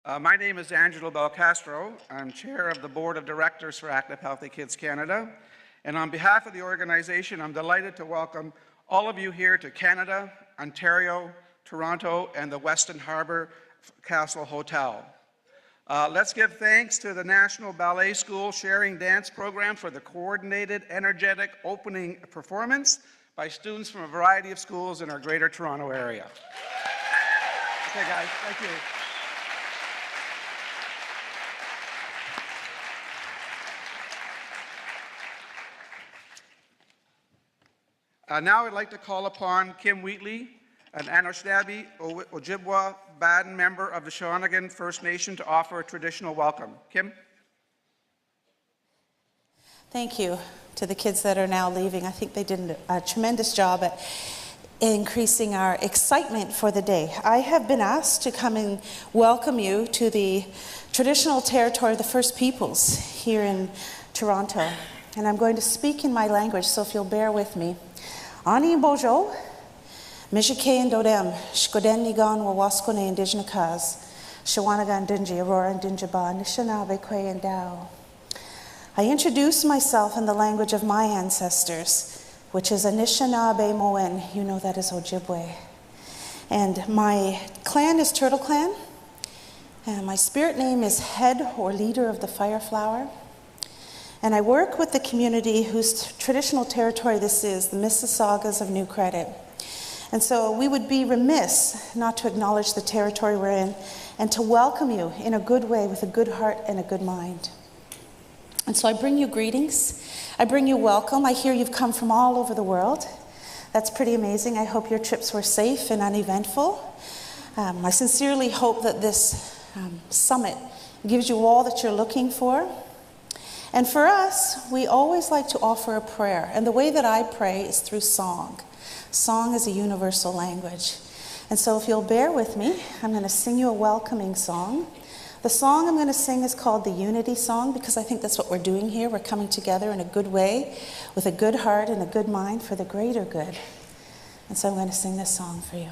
My name is Angelo Belcastro. I'm chair of the board of directors for Active Healthy Kids Canada. And on behalf of the organization, I'm delighted to welcome all of you here to Canada, Ontario, Toronto, and the Weston Harbour Castle Hotel. Let's give thanks to the National Ballet School Sharing Dance Program for the coordinated, energetic opening performance by students from a variety of schools in our Greater Toronto area. Okay, guys, thank you. Now I'd like to call upon Kim Wheatley, an Anishinaabe Ojibwa Baden member of the Shawnigan First Nation, to offer a traditional welcome. Kim? Thank you to the kids that are now leaving. I think they did a tremendous job at increasing our excitement for the day. I have been asked to come and welcome you to the traditional territory of the First Peoples here in Toronto. And I'm going to speak in my language, so if you'll bear with me. Ani bojo, Mishike Dodem, Shkoden Nigan Wawaskone Indigenous Kaz, Shawanagan Dinji, Aurora and Dinjaba, Nishanabe Kwe and Dao. I introduce myself in the language of my ancestors, which is Anishinaabe Moen. You know that is Ojibwe. And my clan is Turtle Clan. And my spirit name is Head or Leader of the Fire Flower. And I work with the community whose traditional territory this is, the Mississaugas of New Credit. And so we would be remiss not to acknowledge the territory we're in and to welcome you in a good way with a good heart and a good mind. And so I bring you greetings. I bring you welcome. I hear you've come from all over the world. That's pretty amazing. I hope your trips were safe and uneventful. I sincerely hope that this summit gives you all that you're looking for. And for us, we always like to offer a prayer. And the way that I pray is through song. Song is a universal language. And so if you'll bear with me, I'm going to sing you a welcoming song. The song I'm going to sing is called the Unity Song, because I think that's what we're doing here. We're coming together in a good way, with a good heart and a good mind for the greater good. And so I'm going to sing this song for you.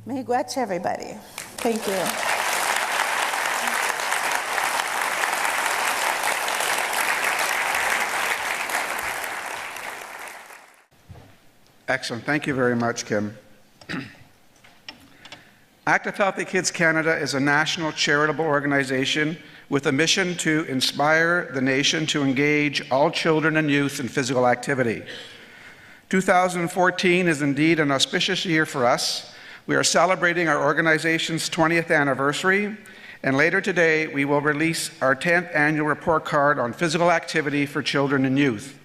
Miigwech, everybody. Thank you. Excellent. Thank you very much, Kim. Active Healthy Kids Canada is a national charitable organization with a mission to inspire the nation to engage all children and youth in physical activity. 2014 is indeed an auspicious year for us. We are celebrating our organization's 20th anniversary, and later today we will release our 10th annual report card on physical activity for children and youth.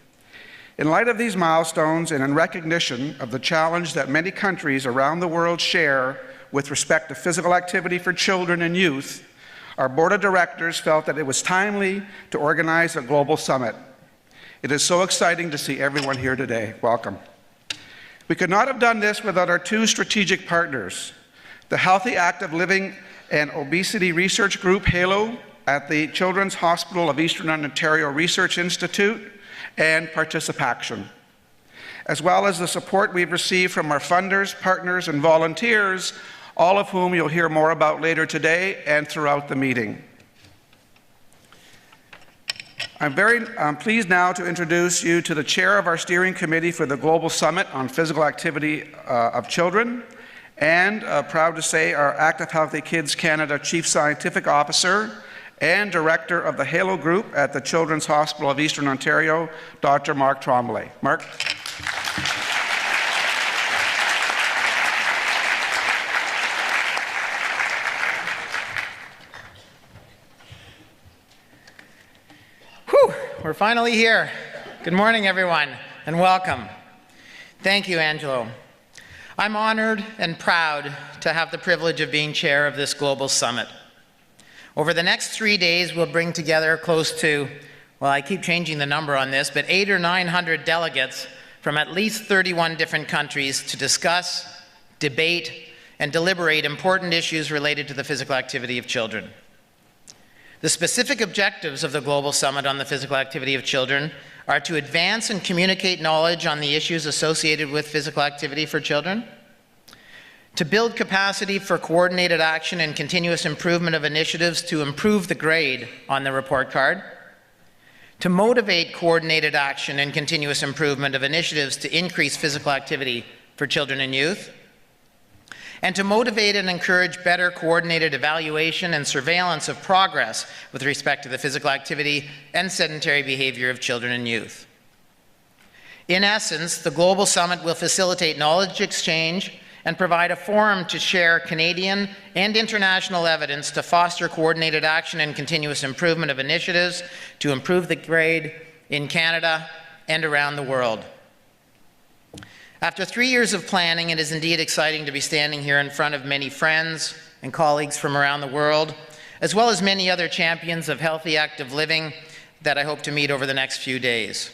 In light of these milestones and in recognition of the challenge that many countries around the world share with respect to physical activity for children and youth, our board of directors felt that it was timely to organize a global summit. It is so exciting to see everyone here today. Welcome. We could not have done this without our two strategic partners, the Healthy Active Living and Obesity Research Group, HALO, at the Children's Hospital of Eastern Ontario Research Institute, and Participaction, as well as the support we've received from our funders, partners, and volunteers, all of whom you'll hear more about later today and throughout the meeting. I'm pleased now to introduce you to the chair of our steering committee for the Global Summit on Physical Activity of Children, and proud to say our Active Healthy Kids Canada Chief Scientific Officer and Director of the HALO Group at the Children's Hospital of Eastern Ontario, Dr. Mark Tremblay. Mark. Whew, we're finally here. Good morning, everyone, and welcome. Thank you, Angelo. I'm honored and proud to have the privilege of being chair of this global summit. Over the next 3 days, we'll bring together close to, well, I keep changing the number on this, but 800 or 900 delegates from at least 31 different countries to discuss, debate, and deliberate important issues related to the physical activity of children. The specific objectives of the Global Summit on the Physical Activity of Children are to advance and communicate knowledge on the issues associated with physical activity for children, to build capacity for coordinated action and continuous improvement of initiatives to improve the grade on the report card, to motivate coordinated action and continuous improvement of initiatives to increase physical activity for children and youth, and to motivate and encourage better coordinated evaluation and surveillance of progress with respect to the physical activity and sedentary behavior of children and youth. In essence, the Global Summit will facilitate knowledge exchange and provide a forum to share Canadian and international evidence to foster coordinated action and continuous improvement of initiatives to improve the grade in Canada and around the world. After 3 years of planning, it is indeed exciting to be standing here in front of many friends and colleagues from around the world, as well as many other champions of healthy, active living that I hope to meet over the next few days.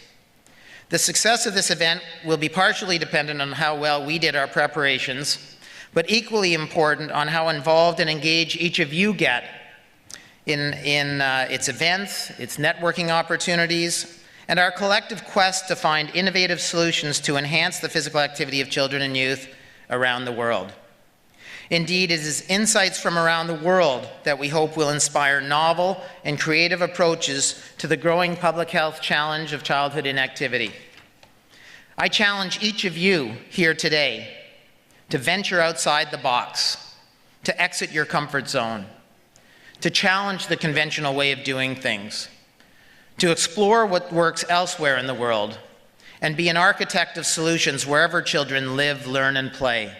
The success of this event will be partially dependent on how well we did our preparations, but equally important on how involved and engaged each of you get in its events, its networking opportunities, and our collective quest to find innovative solutions to enhance the physical activity of children and youth around the world. Indeed, it is insights from around the world that we hope will inspire novel and creative approaches to the growing public health challenge of childhood inactivity. I challenge each of you here today to venture outside the box, to exit your comfort zone, to challenge the conventional way of doing things, to explore what works elsewhere in the world, and be an architect of solutions wherever children live, learn, and play.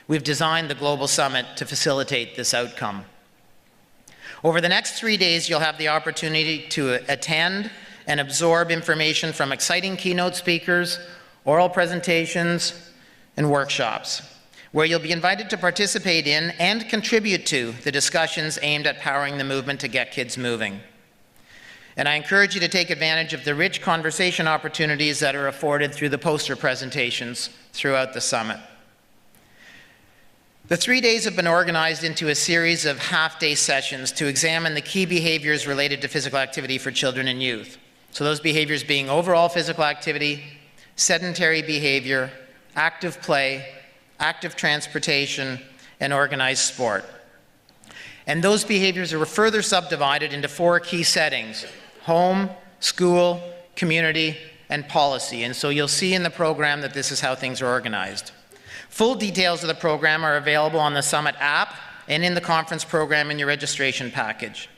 We've designed the Global Summit to facilitate this outcome. Over the next 3 days, you'll have the opportunity to attend and absorb information from exciting keynote speakers, oral presentations, and workshops. where you'll be invited to participate in and contribute to the discussions aimed at powering the movement to get kids moving. And I encourage you to take advantage of the rich conversation opportunities that are afforded through the poster presentations throughout the summit. The 3 days have been organized into a series of half-day sessions to examine the key behaviors related to physical activity for children and youth. So those behaviors being overall physical activity, sedentary behavior, active play, active transportation, and organized sport. And those behaviors are further subdivided into 4 key settings: home, school, community, and policy. And so you'll see in the program that this is how things are organized. Full details of the program are available on the Summit app and in the conference program in your registration package.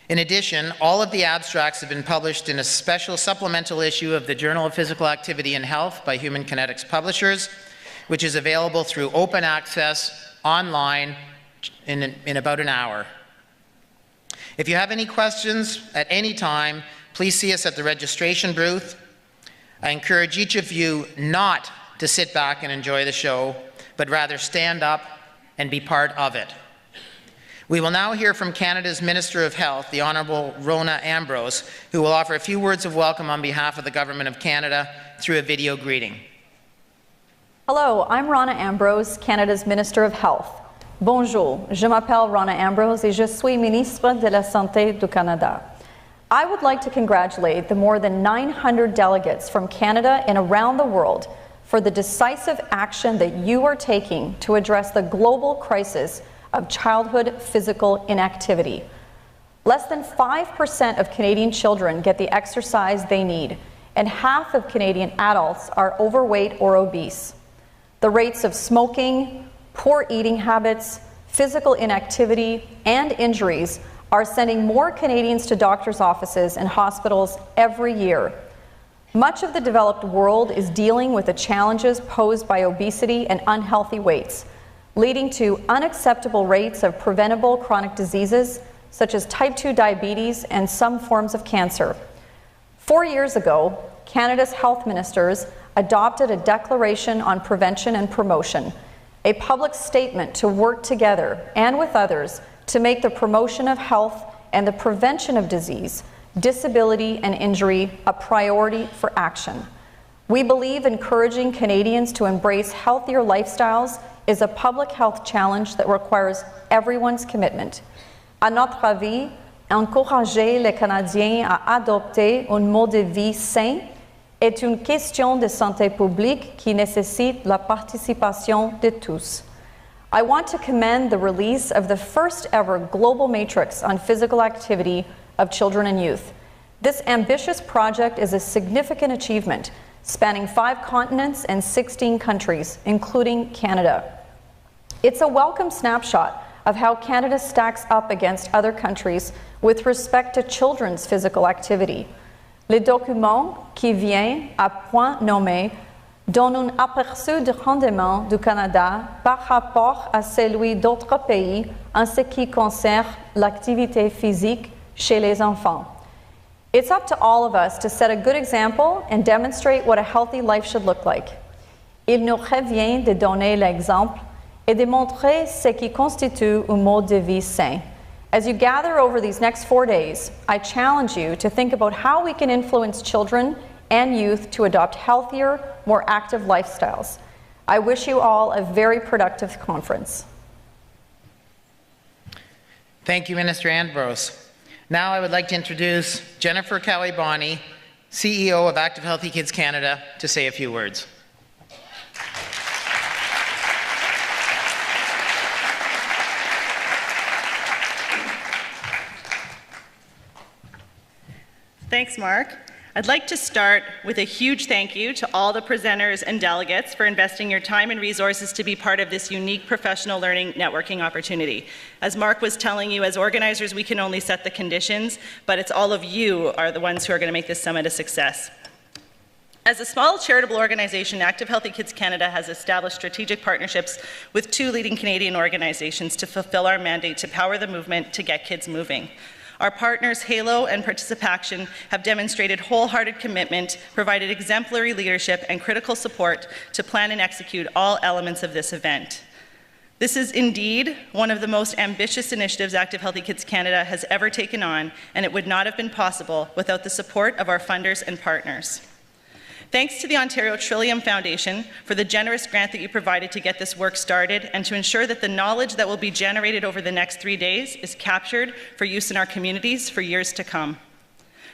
In addition, all of the abstracts have been published in a special supplemental issue of the Journal of Physical Activity and Health by Human Kinetics Publishers, which is available through open access online in about an hour. If you have any questions at any time, please see us at the registration booth. I encourage each of you not to sit back and enjoy the show, but rather stand up and be part of it. We will now hear from Canada's Minister of Health, the Honourable Rona Ambrose, who will offer a few words of welcome on behalf of the Government of Canada through a video greeting. Hello, I'm Rona Ambrose, Canada's Minister of Health. Bonjour, je m'appelle Rona Ambrose et je suis ministre de la Santé du Canada. I would like to congratulate the more than 900 delegates from Canada and around the world for the decisive action that you are taking to address the global crisis of childhood physical inactivity. Less than 5% of Canadian children get the exercise they need, and half of Canadian adults are overweight or obese. The rates of smoking, poor eating habits, physical inactivity, and injuries are sending more Canadians to doctors' offices and hospitals every year. Much of the developed world is dealing with the challenges posed by obesity and unhealthy weights, leading to unacceptable rates of preventable chronic diseases such as type 2 diabetes and some forms of cancer. 4 years ago, Canada's health ministers adopted a declaration on prevention and promotion, a public statement to work together and with others to make the promotion of health and the prevention of disease, disability, and injury a priority for action. We believe encouraging Canadians to embrace healthier lifestyles is a public health challenge that requires everyone's commitment. À notre avis, encourager les Canadiens à adopter un mode de vie sain est une question de santé publique qui nécessite la participation de tous. I want to commend the release of the first ever global matrix on physical activity of children and youth. This ambitious project is a significant achievement, spanning 5 continents and 16 countries, including Canada. It's a welcome snapshot of how Canada stacks up against other countries with respect to children's physical activity. Le document qui vient à point nommé donne un aperçu du rendement du Canada par rapport à celui d'autres pays en ce qui concerne l'activité physique chez les enfants. It's up to all of us to set a good example and demonstrate what a healthy life should look like. Il nous revient de donner l'exemple et de montrer ce qui constitue un mode de vie sain. As you gather over these next 4 days, I challenge you to think about how we can influence children and youth to adopt healthier, more active lifestyles. I wish you all a very productive conference. Thank you, Minister Ambrose. Now I would like to introduce Jennifer Cowie-Bonney, CEO of Active Healthy Kids Canada, to say a few words. Thanks, Mark. I'd like to start with a huge thank you to all the presenters and delegates for investing your time and resources to be part of this unique professional learning networking opportunity. As Mark was telling you, as organizers, we can only set the conditions, but it's all of you are the ones who are going to make this summit a success. As a small charitable organization, Active Healthy Kids Canada has established strategic partnerships with 2 leading Canadian organizations to fulfill our mandate to power the movement to get kids moving. Our partners, Halo and Participaction, have demonstrated wholehearted commitment, provided exemplary leadership, and critical support to plan and execute all elements of this event. This is indeed one of the most ambitious initiatives Active Healthy Kids Canada has ever taken on, and it would not have been possible without the support of our funders and partners. Thanks to the Ontario Trillium Foundation for the generous grant that you provided to get this work started and to ensure that the knowledge that will be generated over the next 3 days is captured for use in our communities for years to come.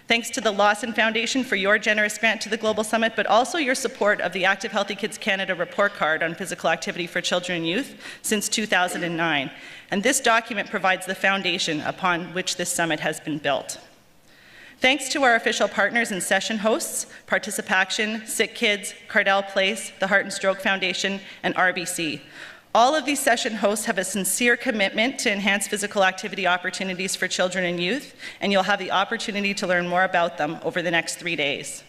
Thanks to the Lawson Foundation for your generous grant to the Global Summit, but also your support of the Active Healthy Kids Canada report card on physical activity for children and youth since 2009. And this document provides the foundation upon which this summit has been built. Thanks to our official partners and session hosts, Participaction, Sick Kids, Cardell Place, the Heart and Stroke Foundation, and RBC. All of these session hosts have a sincere commitment to enhance physical activity opportunities for children and youth, and you'll have the opportunity to learn more about them over the next 3 days.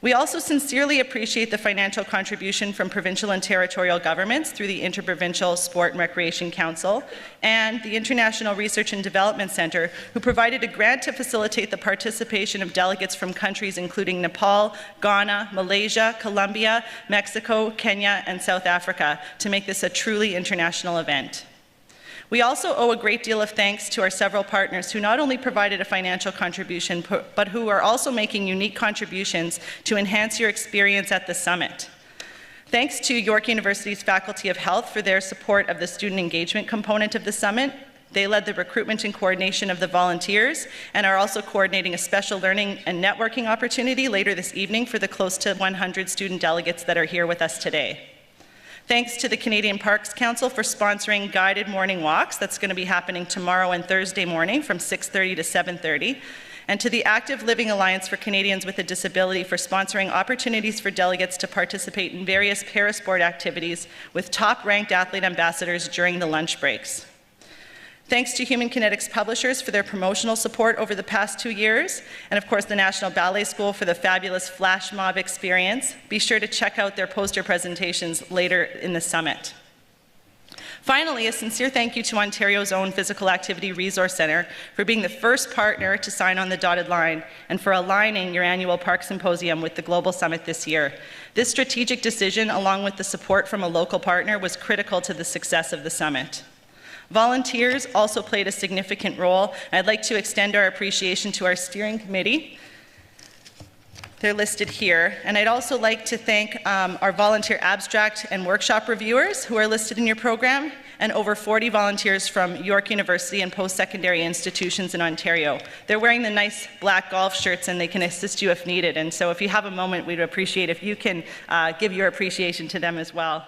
We also sincerely appreciate the financial contribution from provincial and territorial governments through the Interprovincial Sport and Recreation Council and the International Research and Development Centre, who provided a grant to facilitate the participation of delegates from countries including Nepal, Ghana, Malaysia, Colombia, Mexico, Kenya, and South Africa to make this a truly international event. We also owe a great deal of thanks to our several partners who not only provided a financial contribution, but who are also making unique contributions to enhance your experience at the summit. Thanks to York University's Faculty of Health for their support of the student engagement component of the summit. They led the recruitment and coordination of the volunteers and are also coordinating a special learning and networking opportunity later this evening for the close to 100 student delegates that are here with us today. Thanks to the Canadian Parks Council for sponsoring guided morning walks. That's going to be happening tomorrow and Thursday morning from 6:30 to 7:30. And to the Active Living Alliance for Canadians with a Disability for sponsoring opportunities for delegates to participate in various parasport activities with top-ranked athlete ambassadors during the lunch breaks. Thanks to Human Kinetics Publishers for their promotional support over the past 2 years, and of course the National Ballet School for the fabulous flash mob experience. Be sure to check out their poster presentations later in the summit. Finally, a sincere thank you to Ontario's own Physical Activity Resource Centre for being the first partner to sign on the dotted line and for aligning your annual Park Symposium with the Global Summit this year. This strategic decision, along with the support from a local partner, was critical to the success of the summit. Volunteers also played a significant role. I'd like to extend our appreciation to our steering committee. They're listed here. And I'd also like to thank our volunteer abstract and workshop reviewers who are listed in your program, and over 40 volunteers from York University and post-secondary institutions in Ontario. They're wearing the nice black golf shirts and they can assist you if needed. And so if you have a moment, we'd appreciate if you can give your appreciation to them as well.